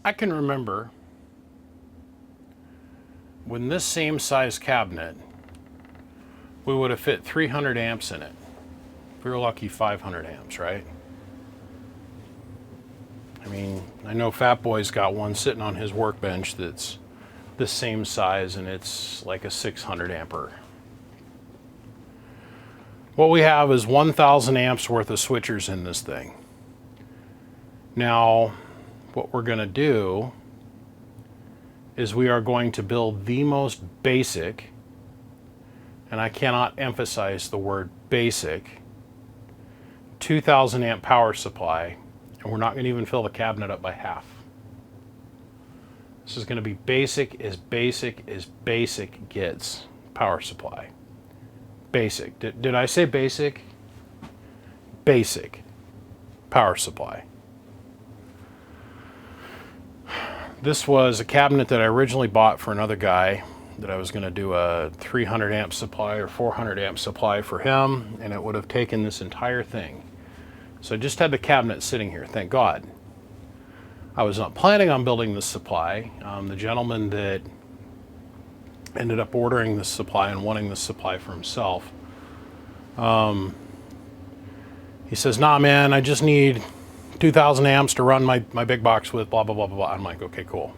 I can remember when this same size cabinet, we would have fit 300 amps in it. If we were lucky, 500 amps, right? I mean, I know Fat Boy's got one sitting on his workbench that's the same size, and it's like a 600 amper. What we have is 1,000 amps worth of switchers in this thing. Now, what we're going to do is we are going to build the most basic, and I cannot emphasize the word basic, 2,000 amp power supply, and we're not going to even fill the cabinet up by half. This is going to be basic as basic gets power supply. Basic. Did I say basic? Basic power supply. This was a cabinet that I originally bought for another guy that I was going to do a 300 amp supply or 400 amp supply for him, and it would have taken this entire thing. So I just had the cabinet sitting here, thank God. I was not planning on building this supply. The gentleman that ended up ordering this supply and wanting this supply for himself, he says, nah man, I just need 2,000 amps to run my big box with, blah, blah, blah, blah, blah. I'm like, okay, cool.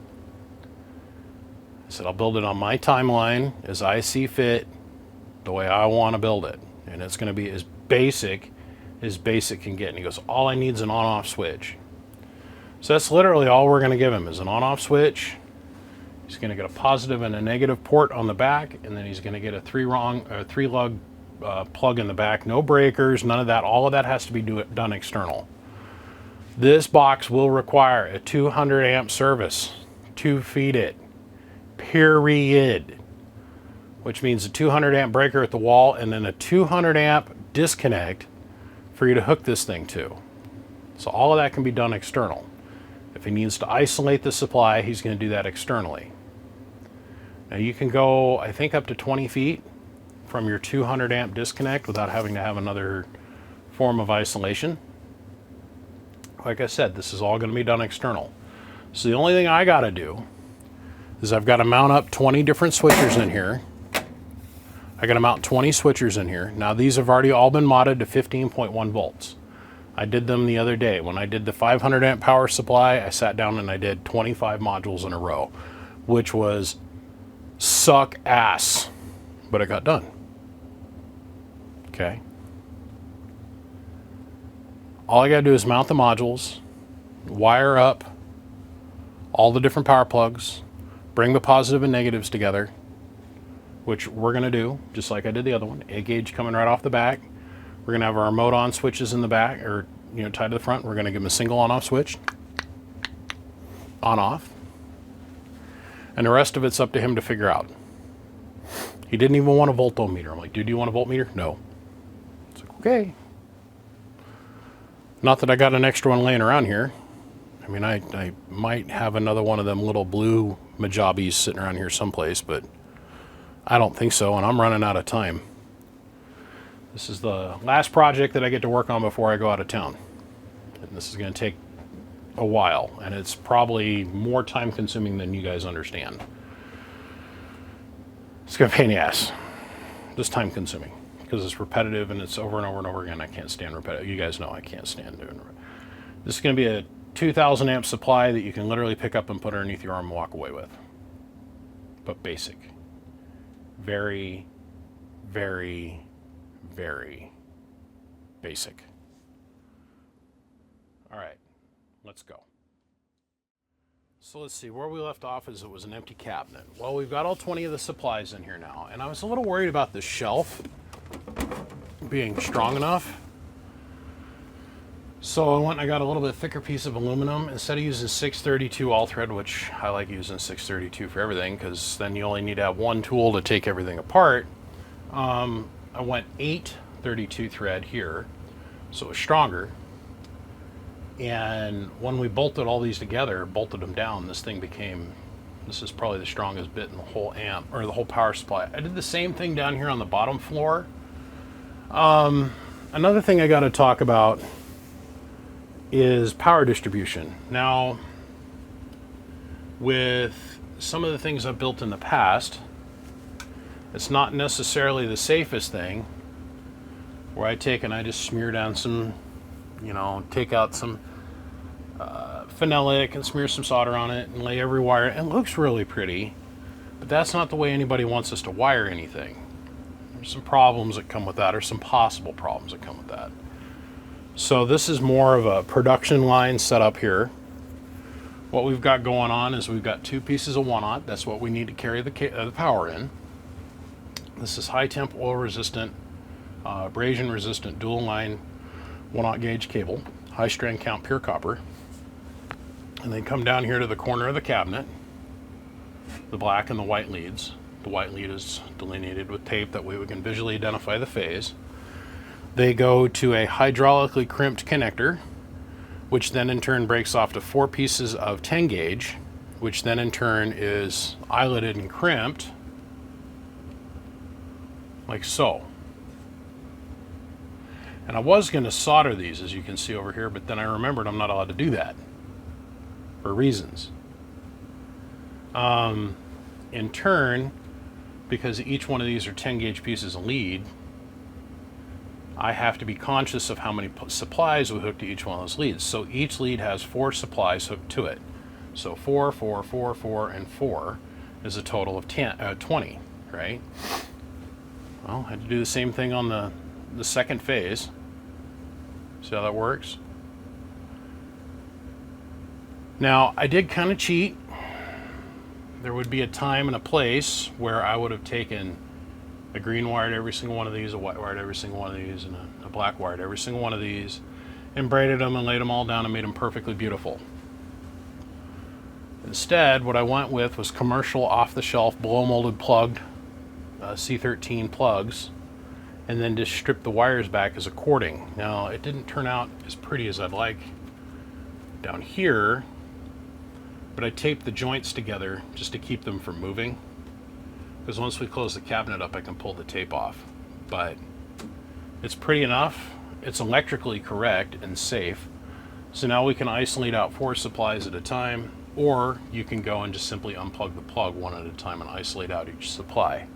I said, I'll build it on my timeline as I see fit, the way I want to build it. And it's going to be as basic can get. And he goes, all I need is an on-off switch. So that's literally all we're going to give him is an on-off switch. He's going to get a positive and a negative port on the back, and then he's going to get a three-lug plug in the back. No breakers, none of that. All of that has to be done external. This box will require a 200 amp service to feed it, period. Which means a 200 amp breaker at the wall and then a 200 amp disconnect for you to hook this thing to. So all of that can be done external. If he needs to isolate the supply, he's going to do that externally. Now you can go, I think, up to 20 feet from your 200 amp disconnect without having to have another form of isolation. Like I said, this is all going to be done external. So the only thing I got to do is I've got to mount up 20 different switchers in here. I got to mount 20 switchers in here. Now these have already all been modded to 15.1 volts. I did them the other day. When I did the 500 amp power supply, I sat down and I did 25 modules in a row, which was suck ass, but it got done. Okay. All I got to do is mount the modules, wire up all the different power plugs, bring the positive and negatives together, which we're going to do, just like I did the other one. A gauge coming right off the back. We're going to have our mode on switches in the back, or tied to the front. We're going to give them a single on-off switch, on-off, and the rest of it's up to him to figure out. He didn't even want a voltometer. I'm like, dude, do you want a voltmeter? No. It's like, okay. Not that I got an extra one laying around here. I mean, I might have another one of them little blue Majabis sitting around here someplace, but I don't think so, and I'm running out of time. This is the last project that I get to work on before I go out of town. And this is going to take a while, and it's probably more time consuming than you guys understand. It's going to be a pain in the ass. Just time consuming. Because it's repetitive and it's over and over and over again. I can't stand repetitive. You guys know I can't stand doing it. This is going to be a 2,000 amp supply that you can literally pick up and put underneath your arm and walk away with. But basic. Very, very, very basic. All right, let's go. So let's see, where we left off is it was an empty cabinet. Well, we've got all 20 of the supplies in here now, and I was a little worried about this shelf being strong enough. So I went and I got a little bit thicker piece of aluminum. Instead of using 632 all thread, which I like using 632 for everything, because then you only need to have one tool to take everything apart. I went 832 thread here, so it was stronger. And when we bolted all these together, bolted them down, this is probably the strongest bit in the whole amp, or the whole power supply. I did the same thing down here on the bottom floor. Another thing I got to talk about is power distribution. Now, with some of the things I've built in the past, it's not necessarily the safest thing, where I take and I just smear down some, take out some phenolic and smear some solder on it and lay every wire. It looks really pretty, but that's not the way anybody wants us to wire anything. There's some problems that come with that, or some possible problems that come with that. So this is more of a production line setup here. What we've got going on is we've got 2 pieces of 1/0. That's what we need to carry the power in. This is high temp, oil resistant, abrasion resistant dual line 1/0 gauge cable, high strand count pure copper. And they come down here to the corner of the cabinet, the black and the white leads. The white lead is delineated with tape, that way we can visually identify the phase. They go to a hydraulically crimped connector, which then in turn breaks off to 4 pieces of 10 gauge, which then in turn is eyeletted and crimped, like so. And I was going to solder these, as you can see over here, but then I remembered I'm not allowed to do that for reasons. In turn, because each one of these are 10 gauge pieces of lead, I have to be conscious of how many supplies we hook to each one of those leads. So each lead has 4 supplies hooked to it. So 4, 4, 4, 4, and 4 is a total of 20, right? Well, I had to do the same thing on the second phase. See how that works? Now, I did kind of cheat. There would be a time and a place where I would have taken a green wire to every single one of these, a white wire to every single one of these, and a black wire to every single one of these, and braided them and laid them all down and made them perfectly beautiful. Instead, what I went with was commercial off-the-shelf blow molded plugged C13 plugs, and then just stripped the wires back as a cording. Now, it didn't turn out as pretty as I'd like down here, but I taped the joints together just to keep them from moving, because once we close the cabinet up I can pull the tape off. But it's pretty enough, it's electrically correct and safe. So now we can isolate out 4 supplies at a time, or you can go and just simply unplug the plug one at a time and isolate out each supply.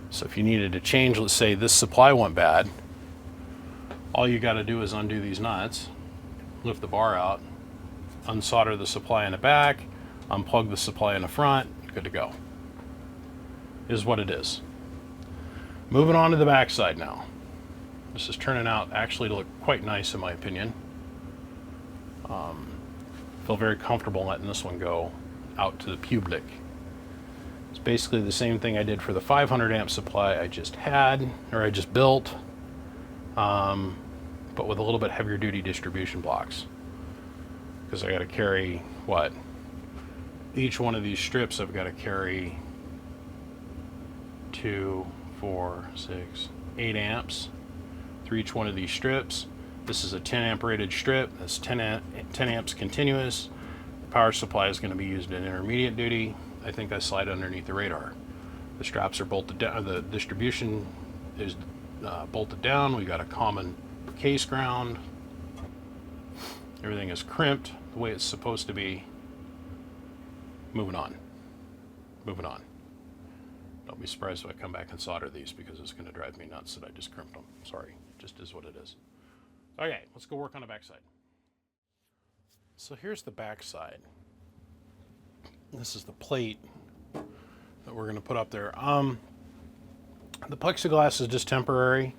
So if you needed to change, let's say this supply went bad, all you got to do is undo these nuts, lift the bar out, unsolder the supply in the back, unplug the supply in the front, good to go. Is what it is. Moving on to the back side now. This is turning out actually to look quite nice in my opinion. Feel very comfortable letting this one go out to the public. It's basically the same thing I did for the 500 amp supply I just built, but with a little bit heavier duty distribution blocks. Because I got to carry, each one of these strips I've got to carry 2, 4, 6, 8 amps through each one of these strips. This is a 10 amp rated strip. That's 10 amps continuous. The power supply is going to be used in intermediate duty. I think I slide underneath the radar. The straps are bolted down. The distribution is bolted down. We got a common case ground. Everything is crimped the way it's supposed to be. Moving on. Don't be surprised if I come back and solder these, because it's going to drive me nuts that I just crimped them. Sorry, just is what it is. Okay, let's go work on the backside. So here's the backside. This is the plate that we're going to put up there. The plexiglass is just temporary.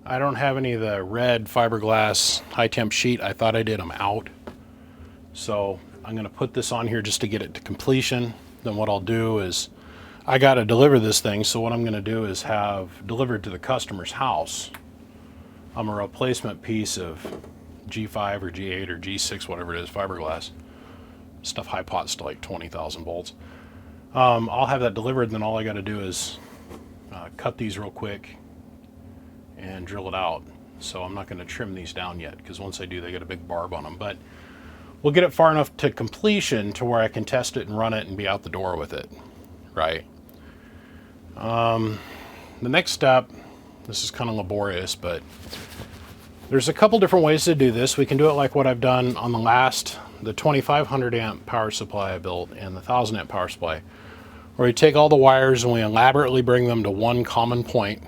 I don't have any of the red fiberglass high temp sheet. I thought I did them out. So I'm going to put this on here just to get it to completion. Then what I'll do is, I got to deliver this thing, so what I'm going to do is have delivered to the customer's house a replacement piece of G5 or G8 or G6, whatever it is, fiberglass. Stuff high pots to like 20,000 volts. I'll have that delivered, and then all I got to do is cut these real quick and drill it out. So I'm not going to trim these down yet, because once I do, they get a big barb on them. But we'll get it far enough to completion to where I can test it and run it and be out the door with it, right? The next step, this is kind of laborious, but There's a couple different ways to do this. We can do it like what I've done on the 2500 amp power supply I built and the 1000 amp power supply, where we take all the wires and we elaborately bring them to one common point,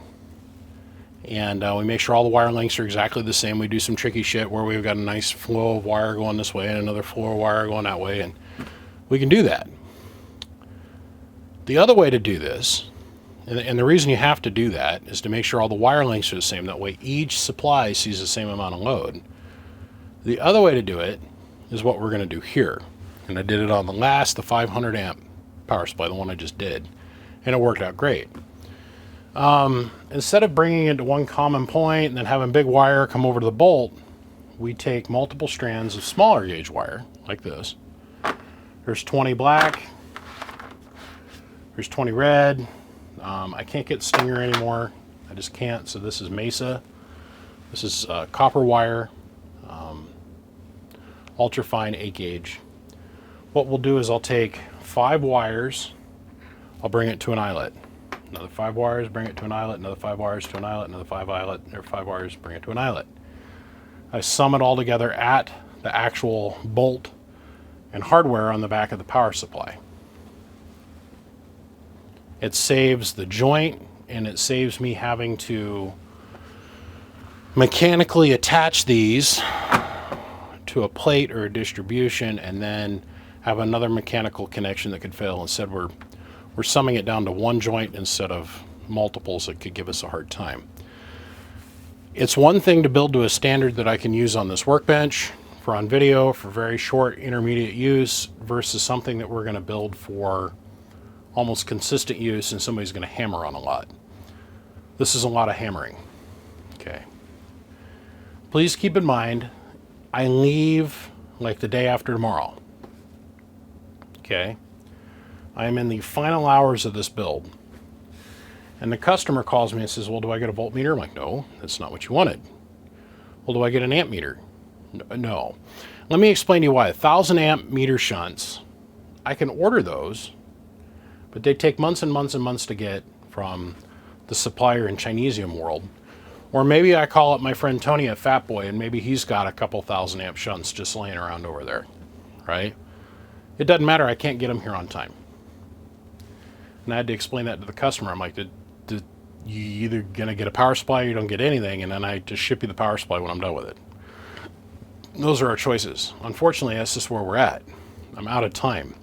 and we make sure all the wire lengths are exactly the same. We do some tricky shit where we've got a nice flow of wire going this way and another flow of wire going that way, and we can do that. The other way to do this, and the reason you have to do that, is to make sure all the wire lengths are the same. That way each supply sees the same amount of load. The other way to do it is what we're going to do here. And I did it on the 500 amp power supply, the one I just did, and it worked out great. Instead of bringing it to one common point and then having big wire come over to the bolt, we take multiple strands of smaller gauge wire, like this. There's 20 black, there's 20 red. I can't get Stinger anymore. I just can't, so this is Mesa. This is copper wire, ultra fine 8 gauge. What we'll do is I'll take 5 wires, I'll bring it to an eyelet. Another 5 wires, bring it to an eyelet, another 5 wires to an eyelet, another 5 wires, bring it to an eyelet. I sum it all together at the actual bolt and hardware on the back of the power supply. It saves the joint, and it saves me having to mechanically attach these to a plate or a distribution and then have another mechanical connection that could fail. Instead, we're summing it down to one joint instead of multiples that could give us a hard time. It's one thing to build to a standard that I can use on this workbench for on video for very short intermediate use versus something that we're going to build for almost consistent use and somebody's going to hammer on a lot. This is a lot of hammering. Okay. Please keep in mind, I leave like the day after tomorrow. Okay. I am in the final hours of this build. And the customer calls me and says, well, do I get a voltmeter? I'm like, no, that's not what you wanted. Well, do I get an amp meter? No. Let me explain to you why. 1000 amp meter shunts, I can order those, but they take months and months and months to get from the supplier in Chinesium world. Or maybe I call up my friend Tony at Fat Boy, and maybe he's got a couple 1000 amp shunts just laying around over there, right? It doesn't matter, I can't get them here on time. And I had to explain that to the customer. I'm like, you either gonna get a power supply or you don't get anything, and then I just ship you the power supply when I'm done with it. Those are our choices. Unfortunately, that's just where we're at. I'm out of time.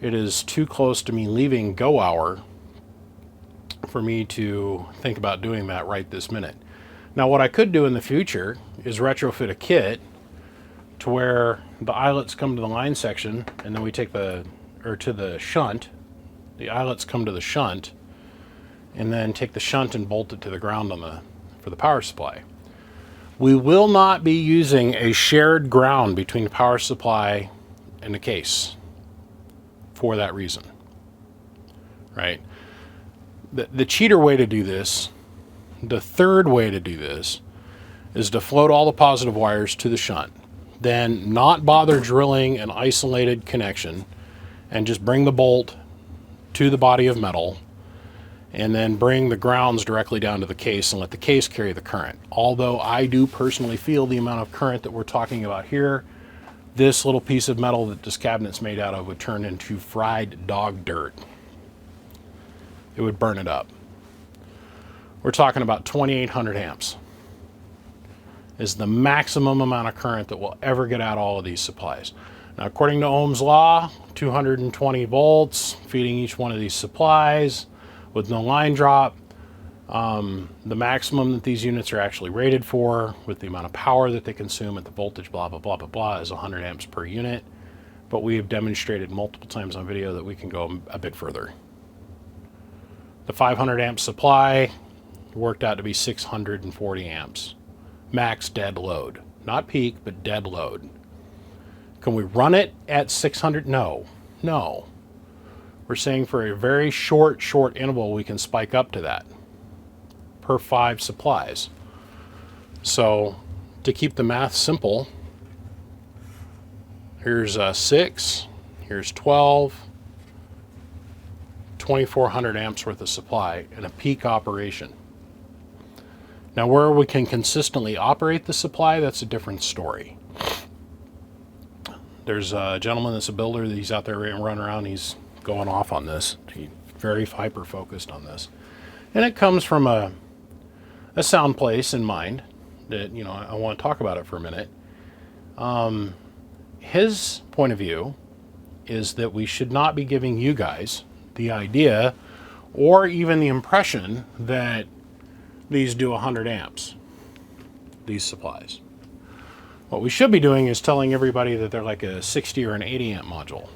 It is too close to me leaving go hour for me to think about doing that right this minute. Now, what I could do in the future is retrofit a kit to where the eyelets come to the line section, and then we take to the shunt. The eyelets come to the shunt, and then take the shunt and bolt it to the ground for the power supply. We will not be using a shared ground between the power supply and the case for that reason, right? The cheater way to do this, the third way to do this, is to float all the positive wires to the shunt, then not bother drilling an isolated connection, and just bring the bolt to the body of metal, and then bring the grounds directly down to the case and let the case carry the current. Although I do personally feel the amount of current that we're talking about here, this little piece of metal that this cabinet's made out of would turn into fried dog dirt. It would burn it up. We're talking about 2800 amps is the maximum amount of current that will ever get out all of these supplies. Now, according to Ohm's law, 220 volts feeding each one of these supplies with no line drop. The maximum that these units are actually rated for with the amount of power that they consume at the voltage, blah, blah, blah, blah, blah, is 100 amps per unit. But we have demonstrated multiple times on video that we can go a bit further. The 500 amp supply worked out to be 640 amps. Max dead load. Not peak, but dead load. Can we run it at 600? No. No. We're saying for a very short interval, we can spike up to that per 5 supplies. So to keep the math simple, here's 6, here's 12, 2400 amps worth of supply in a peak operation. Now, where we can consistently operate the supply, that's a different story. There's a gentleman that's a builder. He's out there running around. He's going off on this. He's very hyper-focused on this. And it comes from a sound place in mind that, you know, I want to talk about it for a minute. His point of view is that we should not be giving you guys the idea or even the impression that these do 100 amps, these supplies. What we should be doing is telling everybody that they're like a 60 or an 80 amp module.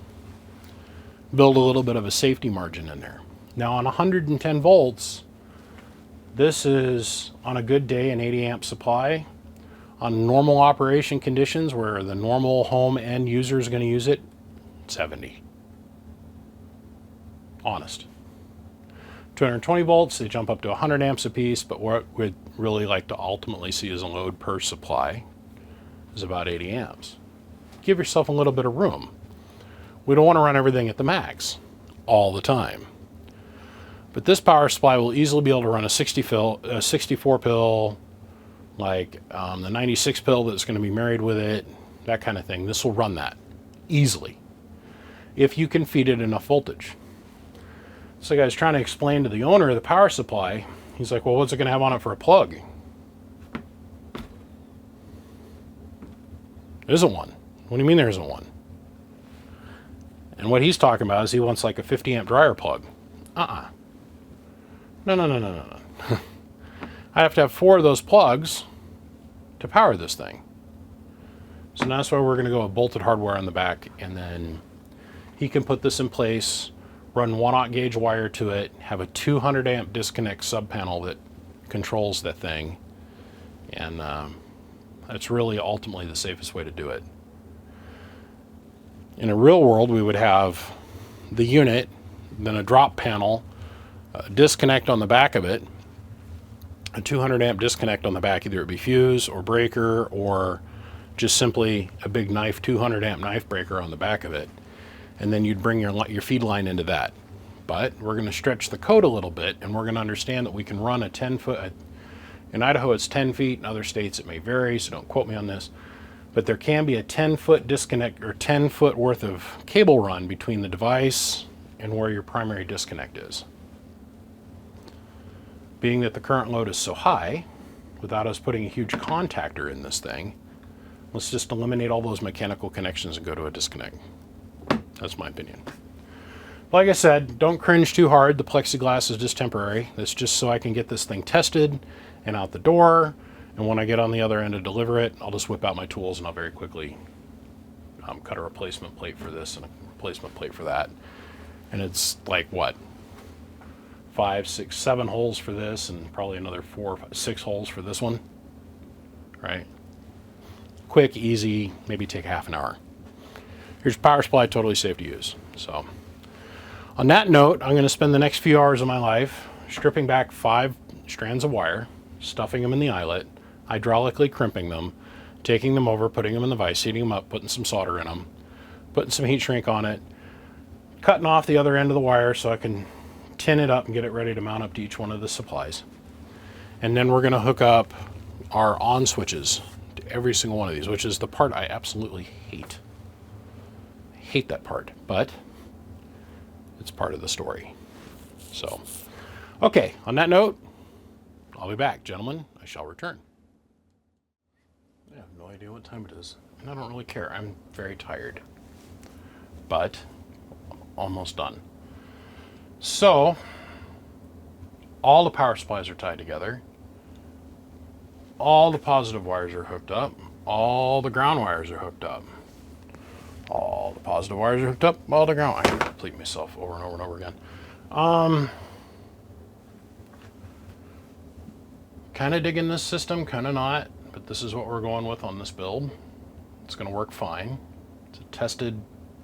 Build a little bit of a safety margin in there. Now on 110 volts, this is on a good day an 80 amp supply. On normal operation conditions where the normal home end user is going to use it, 70. Honest. 220 volts, they jump up to 100 amps a piece, but what we'd really like to ultimately see as a load per supply is about 80 amps. Give yourself a little bit of room. We don't want to run everything at the max all the time. But this power supply will easily be able to run a 64 pill, like the 96 pill that's going to be married with it, that kind of thing. This will run that easily if you can feed it enough voltage. So the guy's trying to explain to the owner of the power supply. He's like, well, what's it going to have on it for a plug? There isn't one. What do you mean there isn't one? And what he's talking about is he wants like a 50 amp dryer plug. No. I have to have 4 of those plugs to power this thing. So that's why we're going to go with bolted hardware on the back, and then he can put this in place, run 1/0 gauge wire to it, have a 200 amp disconnect sub panel that controls that thing, and that's really ultimately the safest way to do it. In a real world, we would have the unit, then a drop panel, a disconnect on the back of it, a 200 amp disconnect on the back, either it be fuse or breaker or just simply a big knife, 200 amp knife breaker on the back of it. And then you'd bring your feed line into that. But we're going to stretch the code a little bit, and we're going to understand that we can run a 10 foot, in Idaho it's 10 feet, in other states it may vary, so don't quote me on this, but there can be a 10 foot disconnect or 10 foot worth of cable run between the device and where your primary disconnect is. Being that the current load is so high, without us putting a huge contactor in this thing, let's just eliminate all those mechanical connections and go to a disconnect. That's my opinion. Like I said, don't cringe too hard. The plexiglass is just temporary. That's just so I can get this thing tested and out the door. And when I get on the other end to deliver it, I'll just whip out my tools and I'll very quickly cut a replacement plate for this and a replacement plate for that. And it's like what? 5, 6, 7 holes for this, and probably another 4, 5, 6 holes for this one. Right? Quick, easy, maybe take half an hour. Here's your power supply, totally safe to use. So, on that note, I'm going to spend the next few hours of my life stripping back 5 strands of wire, stuffing them in the eyelet, hydraulically crimping them, taking them over, putting them in the vise, heating them up, putting some solder in them, putting some heat shrink on it, cutting off the other end of the wire so I can tin it up and get it ready to mount up to each one of the supplies. And then we're going to hook up our on switches to every single one of these, which is the part I absolutely hate. I hate that part, but it's part of the story. So, okay, on that note, I'll be back, gentlemen. I shall return. I have no idea what time it is, and I don't really care. I'm very tired, but almost done. So, all the power supplies are tied together. All the positive wires are hooked up. All the ground wires are hooked up. All the positive wires are hooked up. All the ground. I can repeat myself over and over and over again. Kind of digging this system, kind of not, but this is what we're going with on this build. It's going to work fine. It's a tested,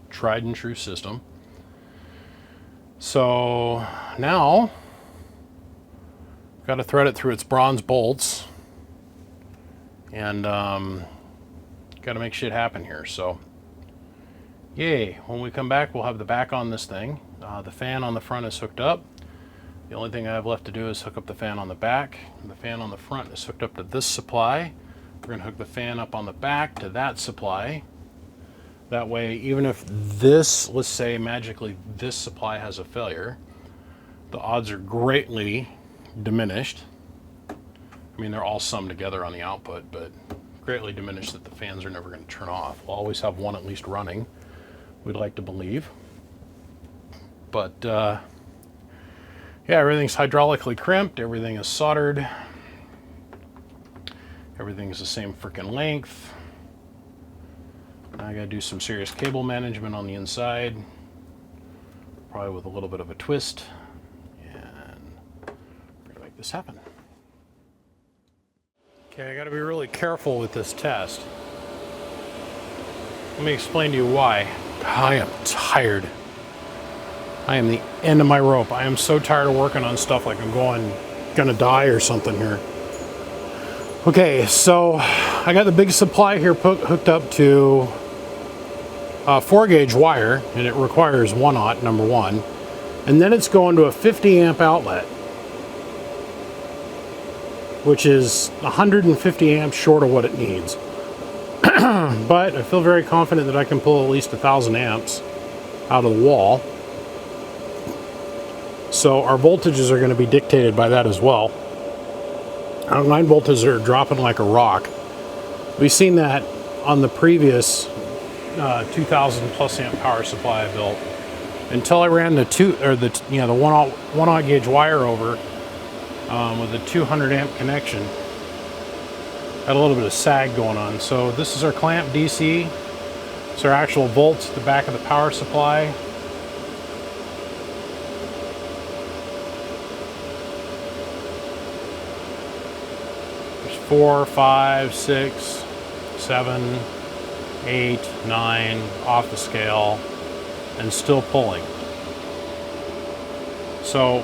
tried and true system. So now, got to thread it through its bronze bolts, and got to make shit happen here. So, yay! When we come back, we'll have the back on this thing. The fan on the front is hooked up. The only thing I have left to do is hook up the fan on the back. And the fan on the front is hooked up to this supply. We're going to hook the fan up on the back to that supply. That way, even if this, let's say magically this supply has a failure, the odds are greatly diminished. I mean, they're all summed together on the output, but greatly diminished that the fans are never going to turn off. We'll always have one at least running, we'd like to believe. But yeah, everything's hydraulically crimped, everything is soldered, everything is the same freaking length. Now I gotta do some serious cable management on the inside, probably with a little bit of a twist, and we're gonna make this happen. Okay, I gotta be really careful with this test. Let me explain to you why. I am tired. I am the end of my rope. I am so tired of working on stuff like I'm gonna die or something here. Okay, so I got the big supply here hooked up to 4-gauge wire, and it requires 1/0, number one. And then it's going to a 50 amp outlet, which is 150 amps short of what it needs. But I feel very confident that I can pull at least 1,000 amps out of the wall. So our voltages are going to be dictated by that as well. Our line voltages are dropping like a rock. We've seen that on the previous 2,000 plus amp power supply I built. Until I ran the 1/0 gauge wire over with a 200 amp connection. Had a little bit of sag going on. So this is our clamp DC. It's our actual volts at the back of the power supply. There's 4, 5, 6, 7, 8, 9 off the scale, and still pulling. So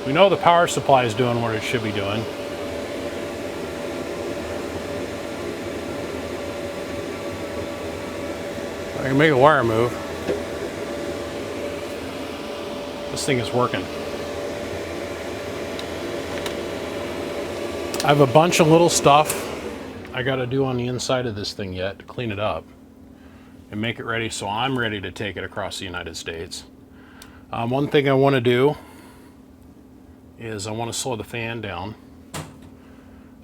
we know the power supply is doing what it should be doing. I can make a wire move. This thing is working. I have a bunch of little stuff I got to do on the inside of this thing yet to clean it up and make it ready so I'm ready to take it across the United States. One thing I want to do is I want to slow the fan down.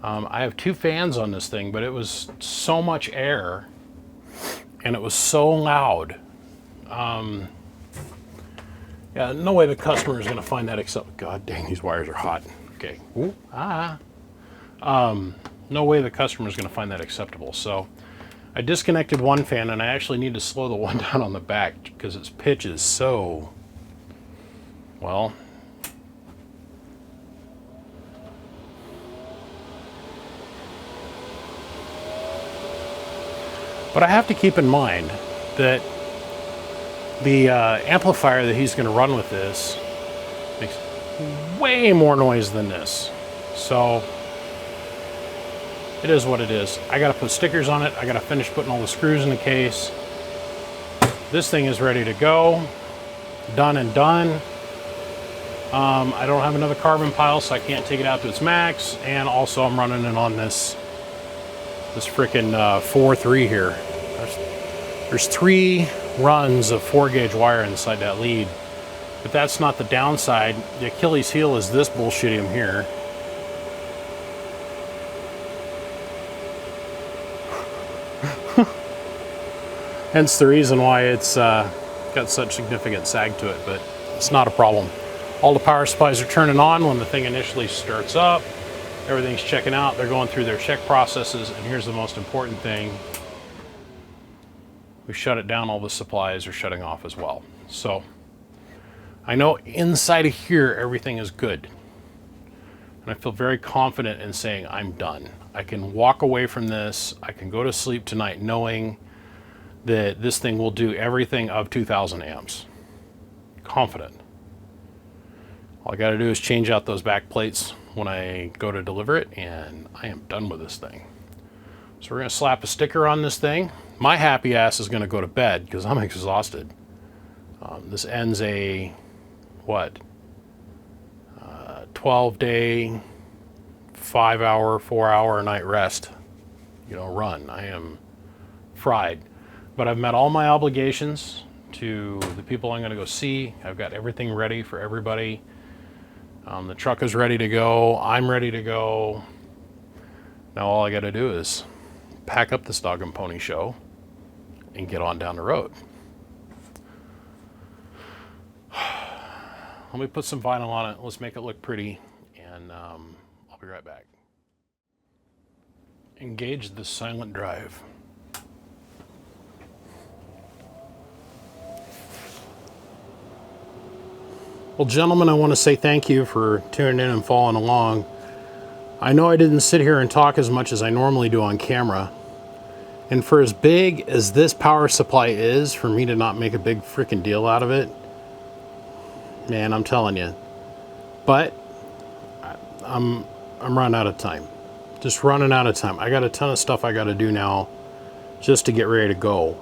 I have 2 fans on this thing, but it was so much air and it was so loud. Yeah, no way the customer is going to find that acceptable. God dang, these wires are hot. Okay. Ooh, no way the customer is going to find that acceptable. So I disconnected one fan, and I actually need to slow the one down on the back because its pitch is so, well, but I have to keep in mind that the amplifier that he's going to run with this makes way more noise than this. So it is what it is. I got to put stickers on it. I got to finish putting all the screws in the case. This thing is ready to go. Done and done. I don't have another carbon pile, so I can't take it out to its max. And also I'm running it on this frickin' 4-3 here. There's 3 runs of 4-gauge wire inside that lead. But that's not the downside. The Achilles heel is this bullshitium here. Hence the reason why it's got such significant sag to it, but it's not a problem. All the power supplies are turning on when the thing initially starts up. Everything's checking out. They're going through their check processes, and here's the most important thing. We shut it down, all the supplies are shutting off as well. So I know inside of here everything is good. And I feel very confident in saying I'm done. I can walk away from this. I can go to sleep tonight knowing that this thing will do everything of 2,000 amps. Confident. All I gotta do is change out those back plates when I go to deliver it, and I am done with this thing. So we're gonna slap a sticker on this thing. My happy ass is gonna go to bed because I'm exhausted. This ends a, what? 12-day, 5-hour, 4-hour a night rest, run. I am fried. But I've met all my obligations to the people I'm going to go see. I've got everything ready for everybody. The truck is ready to go. I'm ready to go. Now all I got to do is pack up this dog and pony show and get on down the road. Let me put some vinyl on it. Let's make it look pretty, and I'll be right back. Engage the silent drive. Well, gentlemen, I want to say thank you for tuning in and following along. I know I didn't sit here and talk as much as I normally do on camera. And for as big as this power supply is, for me to not make a big freaking deal out of it, man, I'm telling you. But I'm running out of time. Just running out of time. I got a ton of stuff I got to do now just to get ready to go.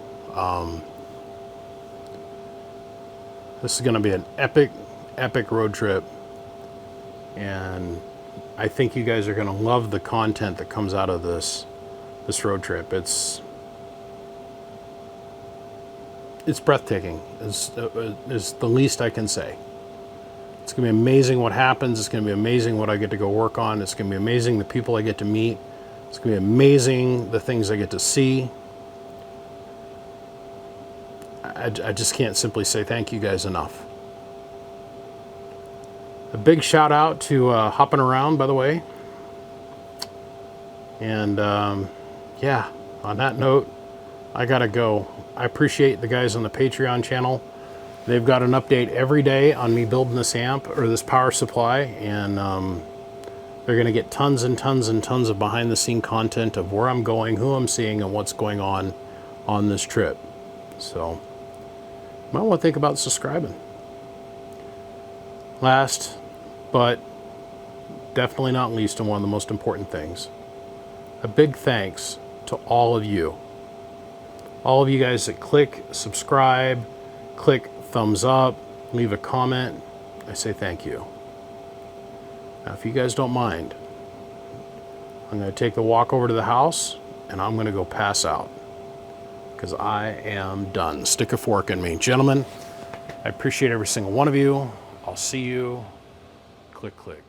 This is going to be an epic road trip, and I think you guys are going to love the content that comes out of this road trip. It's breathtaking, is the least I can say. It's going to be amazing what happens. It's going to be amazing what I get to go work on. It's going to be amazing the people I get to meet. It's going to be amazing the things I get to see. I just can't simply say thank you guys enough. A big shout out to Hopping Around, by the way. And yeah, on that note, I gotta go. I appreciate the guys on the Patreon channel. They've got an update every day on me building this amp or this power supply, and they're gonna get tons and tons and tons of behind the scene content of where I'm going, who I'm seeing, and what's going on this trip. So you might want to think about subscribing. Last but definitely not least, and one of the most important things, a big thanks to all of you. All of you guys that click subscribe, click thumbs up, leave a comment. I say thank you. Now, if you guys don't mind, I'm going to take the walk over to the house and I'm going to go pass out because I am done. Stick a fork in me. Gentlemen, I appreciate every single one of you. I'll see you. Click, click.